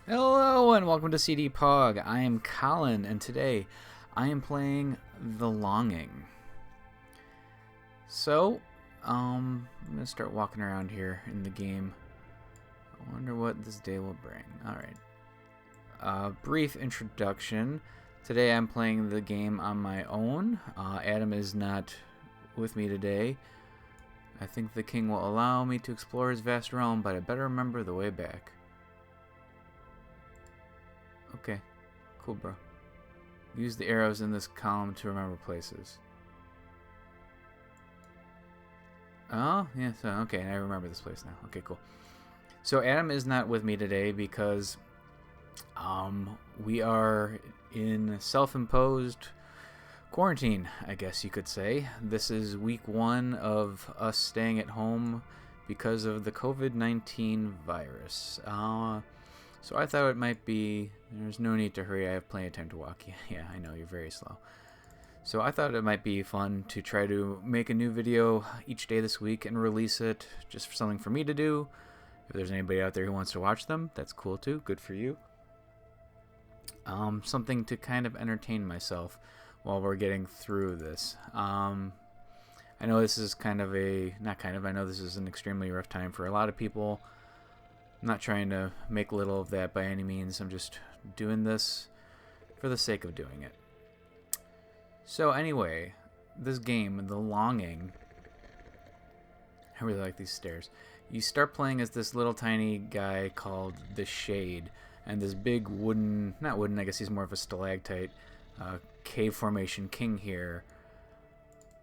Hello and welcome to CDPOG. I am Colin and today I am playing The Longing. So, I'm going to start walking around here in the game. I wonder what this day will bring. Alright. Brief introduction. Today I'm playing the game on my own. Adam is not with me today. I think the king will allow me to explore his vast realm, but I better remember the way back. Okay, cool, bro. Use the arrows in this column to remember places. Oh, yeah, so, okay, I remember this place now. Okay, cool. So Adam is not with me today because we are in self-imposed quarantine, I guess you could say. This is week 1 of us staying at home because of the COVID-19 virus. So I thought it might be, there's no need to hurry, I have plenty of time to walk. Yeah, I know, you're very slow. So I thought it might be fun to try to make a new video each day this week and release it just for something for me to do. If there's anybody out there who wants to watch them, that's cool too, good for you. Something to kind of entertain myself while we're getting through this. I know this is kind of a, I know this is an extremely rough time for a lot of people. I'm not trying to make little of that by any means. I'm just doing this for the sake of doing it. So anyway, this game, The Longing, I really like these stairs. You start playing as this little tiny guy called the Shade, and this big wooden, not wooden, I guess he's more of a stalactite, cave formation king here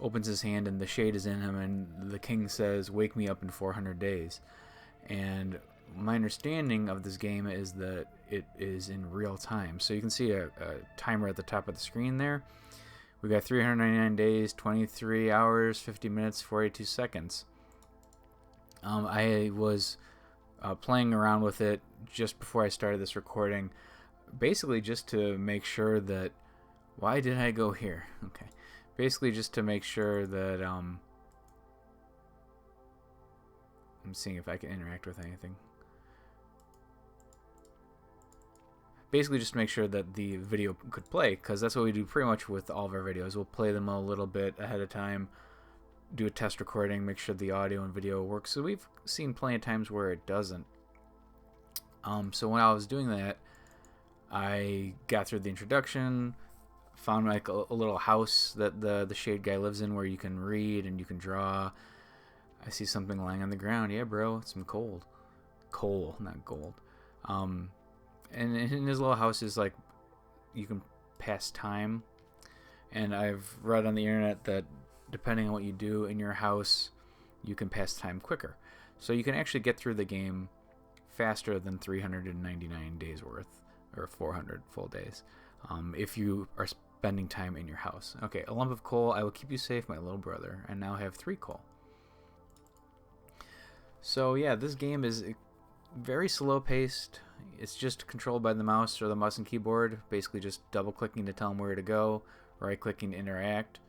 opens his hand and the Shade is in him, and the king says, "Wake me up in 400 days." And my understanding of this game is that it is in real time. So you can see a timer at the top of the screen there. We got 399 days, 23 hours, 50 minutes, 42 seconds. I was playing around with it just before I started this recording, basically just to make sure that, why did I go here? Okay. Basically just to make sure that, I'm seeing if I can interact with anything. Basically just to make sure that the video could play, because that's what we do pretty much with all of our videos. We'll play them a little bit ahead of time, do a test recording, make sure the audio and video works. So we've seen plenty of times where it doesn't. So when I was doing that, I got through the introduction, found like a little house that the Shade guy lives in where you can read and you can draw. I see something lying on the ground. Yeah, bro, some coal, not gold. And in his little house is like, you can pass time. And I've read on the internet that depending on what you do in your house, you can pass time quicker. So you can actually get through the game faster than 399 days worth, or 400 full days, if you are spending time in your house. Okay, a lump of coal. I will keep you safe, my little brother. I now have 3 coal. So yeah, this game is very slow paced. It's just controlled by the mouse or the mouse and keyboard, basically just double clicking to tell them where to go, right clicking to interact.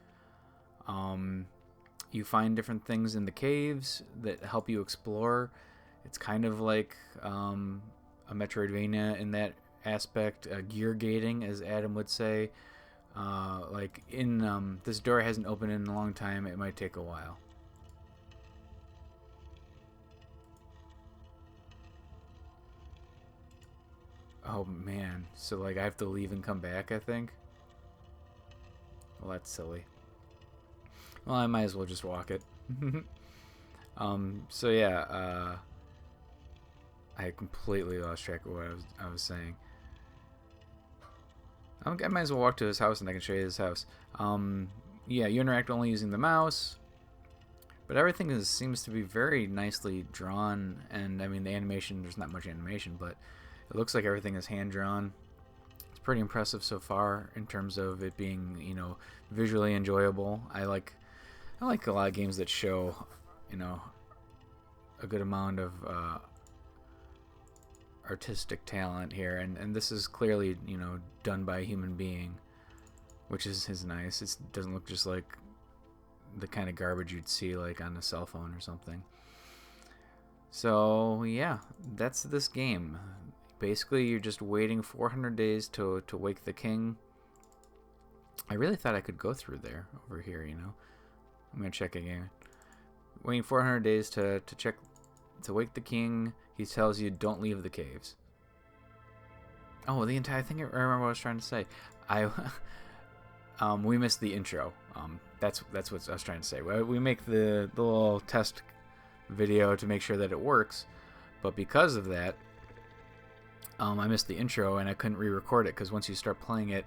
You find different things in the caves that help you explore. It's kind of like a Metroidvania in that aspect, gear gating, as Adam would say. Like in this door hasn't opened in a long time, it might take a while. Oh man, so like I have to leave and come back, I think? Well, that's silly. Well, I might as well just walk it. So yeah, I completely lost track of what I was saying. I might as well walk to his house and I can show you his house. Yeah, you interact only using the mouse, but everything seems to be very nicely drawn, and I mean the animation, there's not much animation, but it looks like everything is hand-drawn. It's pretty impressive so far in terms of it being, you know, visually enjoyable. I like a lot of games that show, you know, a good amount of artistic talent here, and this is clearly, you know, done by a human being, which is nice. It doesn't look just like the kind of garbage you'd see like on a cell phone or something. So yeah, that's this game. basically you're just waiting 400 days to wake the king. I really thought I could go through there over here, you know. I'm gonna check again. Waiting 400 days to wake the king. He tells you don't leave the caves. Oh, the entire thing. I remember what I was trying to say. We missed the intro. That's what I was trying to say. We make the little test video to make sure that it works, but because of that, I missed the intro and I couldn't re-record it because once you start playing it,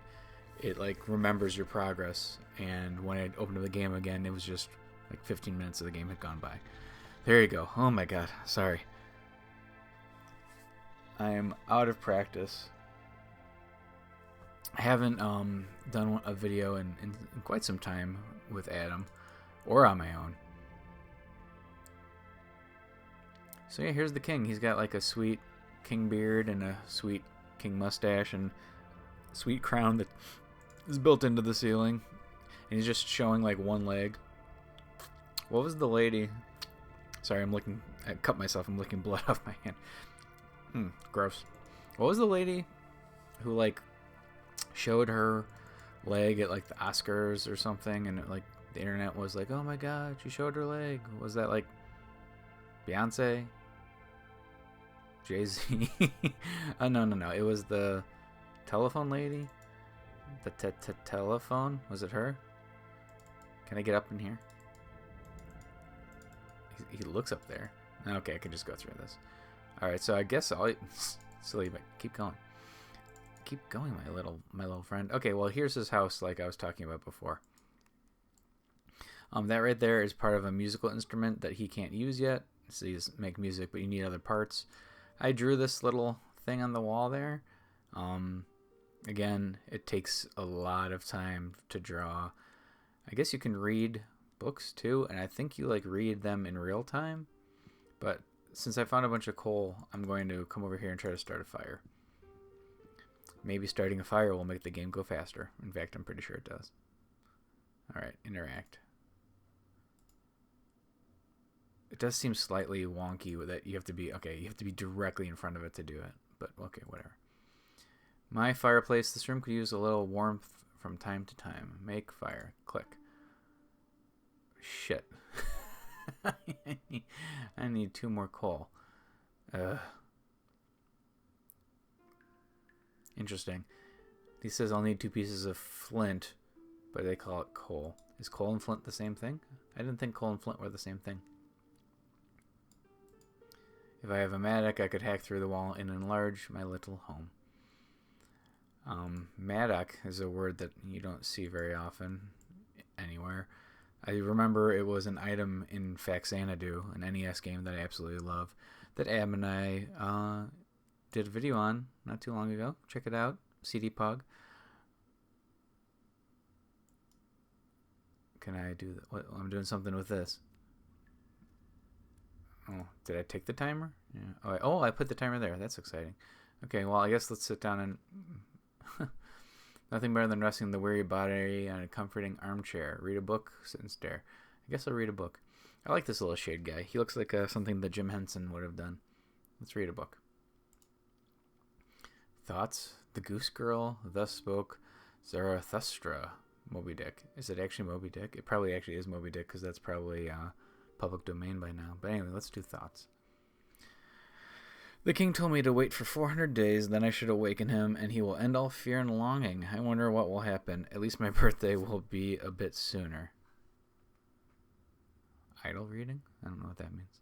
it like remembers your progress. And when I opened up the game again, it was just like 15 minutes of the game had gone by. There you go. Oh my god. Sorry. I am out of practice. I haven't done a video in quite some time with Adam or on my own. So yeah, here's the king. He's got like a sweet king beard and a sweet king mustache and a sweet crown that is built into the ceiling. And he's just showing like one leg. What was the lady? Sorry, I cut myself. I'm licking blood off my hand. Gross. What was the lady who like showed her leg at like the Oscars or something, and like the internet was like, "Oh my god, she showed her leg." Was that like Beyonce? Jay-Z? No. It was the telephone lady. The telephone. Was it her? Can I get up in here? He looks up there. Okay, I can just go through this. All right, so I guess silly, but keep going. Keep going, my little friend. Okay, well, here's his house like I was talking about before. That right there is part of a musical instrument that he can't use yet. So you just make music, but you need other parts. I drew this little thing on the wall there. Again, it takes a lot of time to draw. I guess you can read books too, and I think you like read them in real time. But since I found a bunch of coal, I'm going to come over here and try to start a fire. Maybe starting a fire will make the game go faster. In fact, I'm pretty sure it does. Alright, interact. It does seem slightly wonky that you have to be directly in front of it to do it. But okay, whatever. My fireplace. This room could use a little warmth from time to time. Make fire. Click. Shit. I need 2 more coal. Interesting. He says I'll need 2 pieces of flint, but they call it coal. Is coal and flint the same thing? I didn't think coal and flint were the same thing. If I have a mattock, I could hack through the wall and enlarge my little home. Mattock is a word that you don't see very often anywhere. I remember it was an item in Faxanadu, an NES game that I absolutely love, that Ab and I did a video on not too long ago. Check it out, CDPOG. Can I do that? What? I'm doing something with this. Oh, did I take the timer? Yeah. Oh, I put the timer there. That's exciting. Okay, well, I guess let's sit down and... Nothing better than resting the weary body on a comforting armchair. Read a book, sit and stare. I guess I'll read a book. I like this little shade guy. He looks like something that Jim Henson would have done. Let's read a book. Thoughts? The Goose Girl. Thus spoke Zarathustra. Moby Dick. Is it actually Moby Dick? It probably actually is Moby Dick because that's probably public domain by now. But anyway, let's do thoughts. The king told me to wait for 400 days, then I should awaken him, and he will end all fear and longing. I wonder what will happen. At least my birthday will be a bit sooner. Idle reading? I don't know what that means.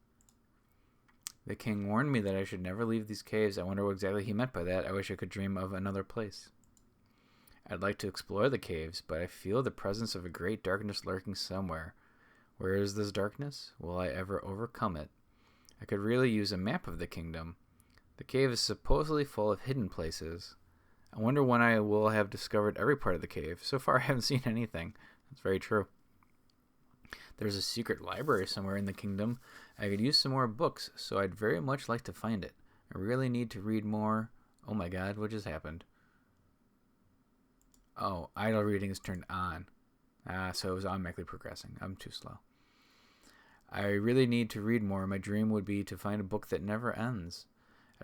The king warned me that I should never leave these caves. I wonder what exactly he meant by that. I wish I could dream of another place. I'd like to explore the caves, but I feel the presence of a great darkness lurking somewhere. Where is this darkness? Will I ever overcome it? I could really use a map of the kingdom. The cave is supposedly full of hidden places. I wonder when I will have discovered every part of the cave. So far I haven't seen anything. That's very true. There's a secret library somewhere in the kingdom. I could use some more books, so I'd very much like to find it. I really need to read more. Oh my god, what just happened? Oh, idle reading is turned on. So it was automatically progressing. I'm too slow. I really need to read more. My dream would be to find a book that never ends.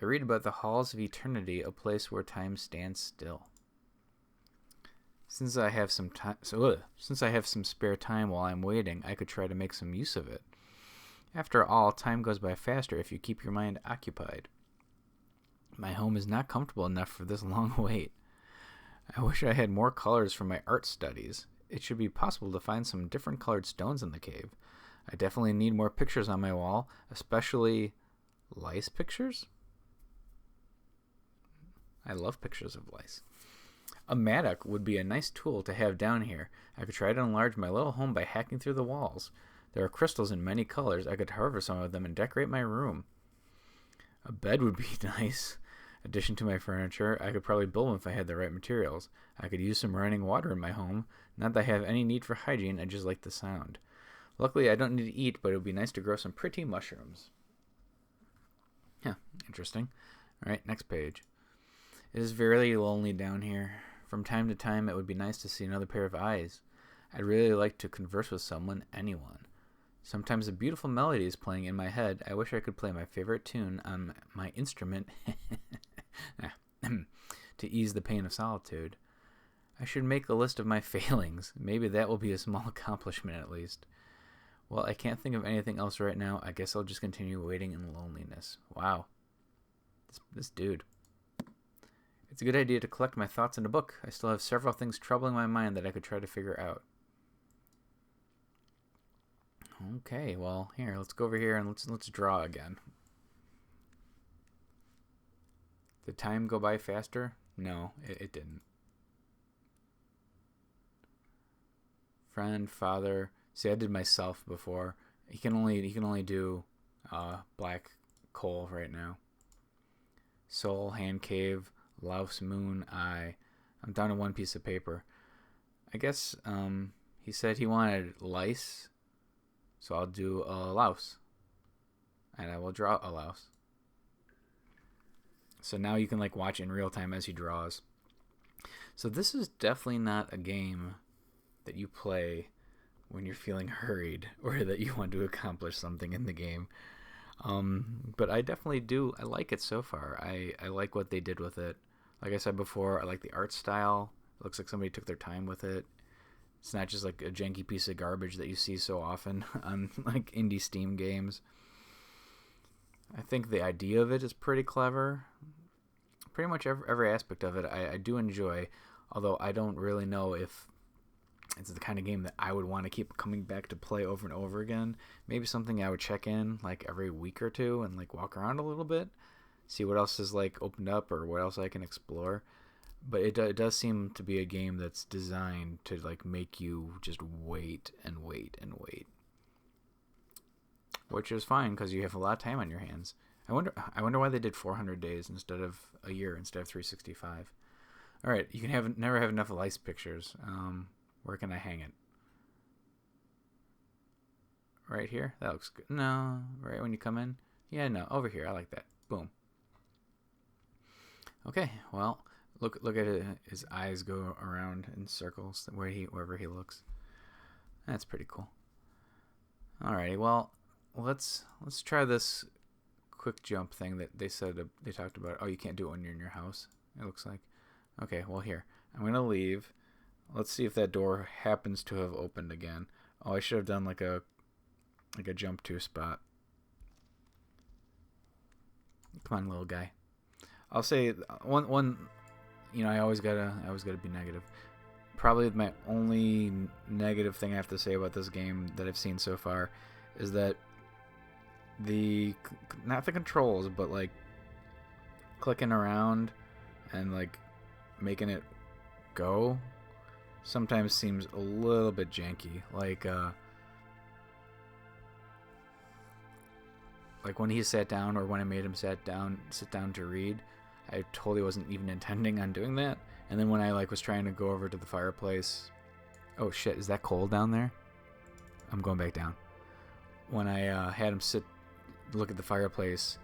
I read about the halls of eternity, a place where time stands still. Since I have some spare time while I'm waiting, I could try to make some use of it. After all, time goes by faster if you keep your mind occupied. My home is not comfortable enough for this long wait. I wish I had more colors for my art studies. It should be possible to find some different colored stones in the cave. I definitely need more pictures on my wall, especially lice pictures. I love pictures of lice. A mattock would be a nice tool to have down here. I could try to enlarge my little home by hacking through the walls. There are crystals in many colors. I could harvest some of them and decorate my room. A bed would be nice. Addition to my furniture, I could probably build one if I had the right materials. I could use some running water in my home. Not that I have any need for hygiene, I just like the sound. Luckily, I don't need to eat, but it would be nice to grow some pretty mushrooms. Yeah, interesting. All right, next page. It is very lonely down here. From time to time, it would be nice to see another pair of eyes. I'd really like to converse with someone, anyone. Sometimes a beautiful melody is playing in my head. I wish I could play my favorite tune on my instrument to ease the pain of solitude. I should make a list of my failings. Maybe that will be a small accomplishment at least. Well, I can't think of anything else right now. I guess I'll just continue waiting in loneliness. Wow. This dude. It's a good idea to collect my thoughts in a book. I still have several things troubling my mind that I could try to figure out. Okay, well, here, let's go over here and let's draw again. Did time go by faster? No, it didn't. Friend, father. See, I did myself before. He can only do black coal right now. Soul, hand cave, louse, moon, eye. I'm down to one piece of paper. I guess he said he wanted lice, so I'll do a louse, and I will draw a louse. So now you can like watch in real time as he draws. So this is definitely not a game that you play when you're feeling hurried or that you want to accomplish something in the game. But I definitely do. I like it so far. I like what they did with it. Like I said before, I like the art style. It looks like somebody took their time with it. It's not just like a janky piece of garbage that you see so often on like indie Steam games. I think the idea of it is pretty clever. Pretty much every aspect of it I do enjoy, although I don't really know if it's the kind of game that I would want to keep coming back to play over and over again. Maybe something I would check in like every week or two and like walk around a little bit, see what else is like opened up or what else I can explore. But it does seem to be a game that's designed to like make you just wait and wait and wait, which is fine because you have a lot of time on your hands. I wonder why they did 400 days instead of a year instead of 365. All right, you can never have enough lice pictures. Where can I hang it? Right here? That looks good. No, right when you come in? Yeah, no, over here. I like that. Boom. Okay, well, look at it. His eyes go around in circles wherever he looks. That's pretty cool. Alrighty, well, let's try this quick jump thing that they said they talked about. Oh, you can't do it when you're in your house, it looks like. Okay, well, here. I'm going to leave. Let's see if that door happens to have opened again. Oh, I should have done like a jump to spot. Come on, little guy. I'll say one. You know, I always gotta be negative. Probably my only negative thing I have to say about this game that I've seen so far is that not the controls, but like clicking around and like making it go sometimes seems a little bit janky. Like when he sat down, or when I made him sit down to read, I totally wasn't even intending on doing that. And then when I like was trying to go over to the fireplace, oh shit, is that cold down there? I'm going back down. When I had him look at the fireplace,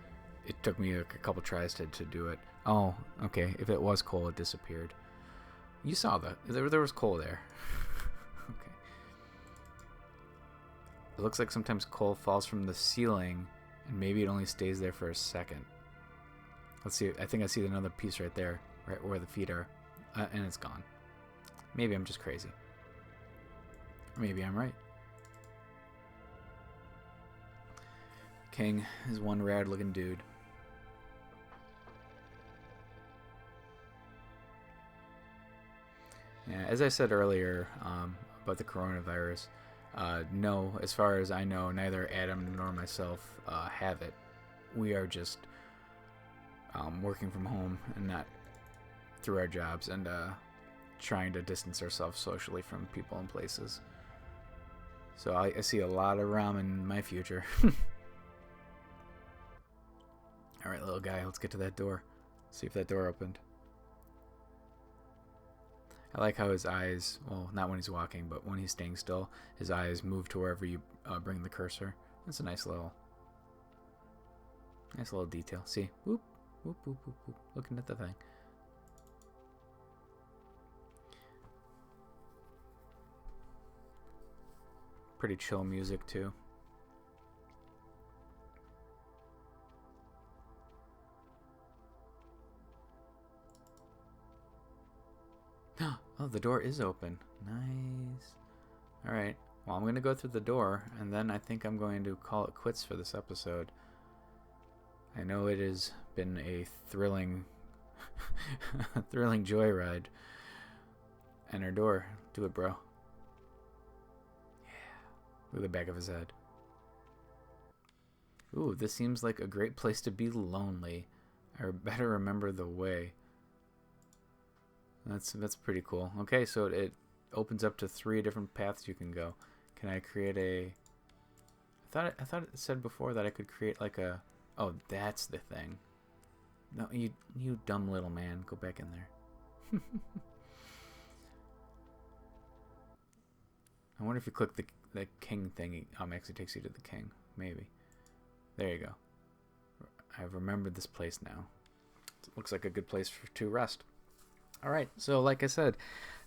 it took me a couple tries to do it. Oh, okay. If it was coal, it disappeared. You saw that. There was coal there. Okay. It looks like sometimes coal falls from the ceiling, and maybe it only stays there for a second. Let's see. I think I see another piece right there, right where the feet are, and it's gone. Maybe I'm just crazy. Maybe I'm right. King is one rad looking dude. Yeah, as I said earlier about the coronavirus, no, as far as I know, neither Adam nor myself have it. We are just working from home and not through our jobs, and trying to distance ourselves socially from people and places. So I see a lot of ramen in my future. Alright, little guy, let's get to that door. See if that door opened. I like how his eyes, well, not when he's walking, but when he's staying still, his eyes move to wherever you bring the cursor. That's a nice little detail. See? Whoop, whoop, whoop, whoop, whoop. Looking at the thing. Pretty chill music, too. Oh, the door is open. Nice. Alright. Well, I'm going to go through the door, and then I think I'm going to call it quits for this episode. I know it has been a thrilling joyride. Enter door. Do it, bro. Yeah. Look at the back of his head. Ooh, this seems like a great place to be lonely. I better remember the way. That's pretty cool. Okay, so it opens up to 3 different paths you can go. Can I create a... I thought it said before that I could create like a... Oh, that's the thing. No, you dumb little man. Go back in there. I wonder if you click the king thing, it actually takes you to the king. Maybe. There you go. I've remembered this place now. It looks like a good place to rest. Alright, so like I said,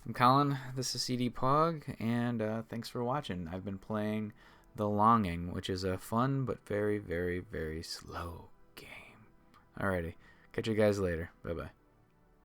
I'm Colin, this is CDPOG, and thanks for watching. I've been playing The Longing, which is a fun but very, very, very slow game. Alrighty, catch you guys later. Bye-bye.